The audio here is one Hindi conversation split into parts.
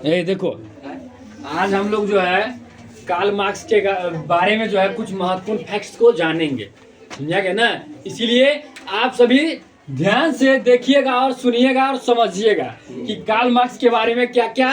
ये देखो, आज हम लोग जो है कार्ल मार्क्स के बारे में जो है कुछ महत्वपूर्ण फैक्ट्स को जानेंगे, समझा गया ना। इसीलिए आप सभी ध्यान से देखिएगा और सुनिएगा और समझिएगा कि कार्ल मार्क्स के बारे में क्या क्या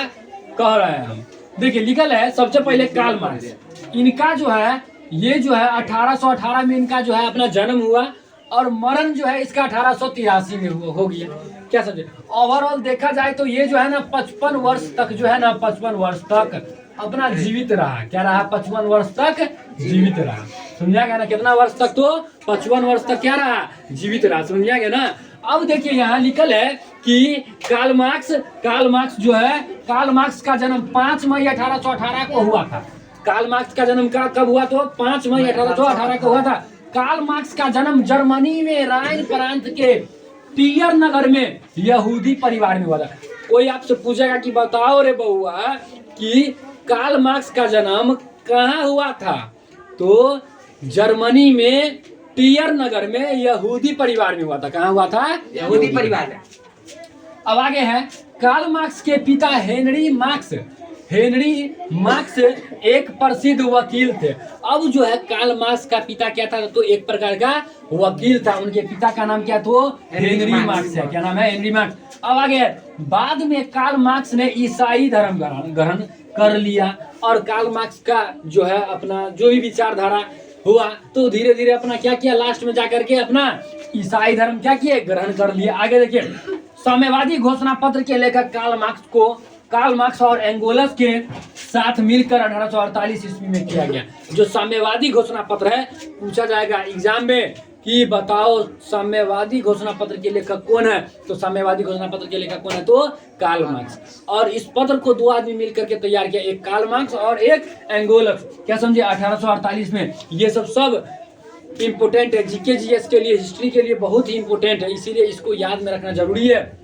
कह रहे हैं हम। देखिए लिखल है सबसे पहले कार्ल मार्क्स, इनका जो है ये जो है 1818 में इनका जो है अपना जन्म हुआ और मरण जो है इसका 1883 में हो गया। क्या समझे, ओवरऑल देखा जाए तो ये जो है ना 55 वर्ष तक जो है ना 55 वर्ष तक अपना जीवित रहा। क्या रहा, 55 वर्ष तक जीवित रहा, समझा गया ना। कितना वर्ष तक, तो 55 वर्ष तक क्या रहा, जीवित रहा, समझा गया ना। अब देखिए यहाँ लिखल है कि कार्ल मार्क्स जो है, कार्ल मार्क्स का जन्म 5 मई 1818 को हुआ था। कार्ल मार्क्स का जन्म कब हुआ, तो 5 मई 1818 को हुआ था। कार्ल मार्क्स का जन्म जर्मनी में राइन प्रांत के टियर नगर में यहूदी परिवार में हुआ था। कोई आपसे पूछेगा कि बताओ रे बहुआ कि कार्ल मार्क्स का जन्म कहाँ हुआ था, तो जर्मनी में टियर नगर में यहूदी परिवार में हुआ था। कहाँ हुआ था, यहूदी परिवार में। अब आगे है, कार्ल मार्क्स के पिता हेनरी मार्क्स एक प्रसिद्ध वकील थे। अब जो है कार्ल मार्क्स का पिता क्या था, तो एक प्रकार का वकील था। उनके पिता का नाम क्या, तो हेनरी मार्क्स है। क्या नाम है, हेनरी मार्क्स। अब आगे बाद में कार्ल मार्क्स ने ईसाई धर्म ग्रहण कर लिया और कार्ल मार्क्स का जो है अपना जो भी विचारधारा हुआ तो धीरे धीरे अपना क्या किया, लास्ट में जाकर के अपना ईसाई धर्म क्या किए, ग्रहण कर लिया। आगे देखिए, साम्यवादी घोषणा पत्र के लेखक कार्ल मार्क्स और एंगोलस के साथ मिलकर 1848 ईस्वी में किया गया। जो साम्यवादी घोषणा पत्र है, पूछा जाएगा एग्जाम में कि बताओ साम्यवादी घोषणा पत्र के लेखक कौन है, तो साम्यवादी घोषणा पत्र के लेखक कौन है, तो कार्ल मार्क्स। और इस पत्र को दो आदमी मिलकर के तैयार किया, एक कार्ल मार्क्स और एक एंगोलस। क्या समझे, 1848 में। ये सब इम्पोर्टेंट है, जीके जीएस के लिए, हिस्ट्री के लिए बहुत ही इम्पोर्टेंट है, इसीलिए इसको याद में रखना जरूरी है।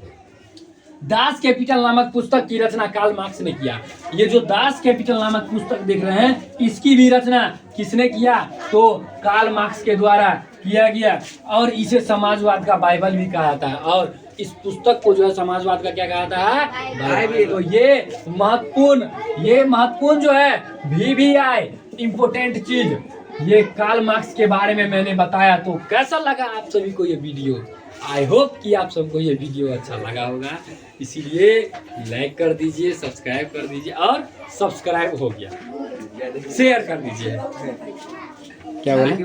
दास कैपिटल नामक पुस्तक की रचना कार्ल मार्क्स ने किया। ये जो दास कैपिटल नामक पुस्तक देख रहे हैं, इसकी भी रचना किसने किया, तो कार्ल मार्क्स के द्वारा किया गया। और इसे समाजवाद का बाइबल भी कहा जाता है। और इस पुस्तक को जो है समाजवाद का क्या कहा जाता है, बाइबल। तो ये महत्वपूर्ण जो है VVI इम्पोर्टेंट चीज, ये कार्ल मार्क्स के बारे में मैंने बताया। तो कैसा लगा आप सभी को ये वीडियो? आई होप कि आप सबको ये वीडियो अच्छा लगा होगा, इसीलिए लाइक कर दीजिए, सब्सक्राइब कर दीजिए, और सब्सक्राइब हो गया शेयर कर दीजिए। क्या बोले?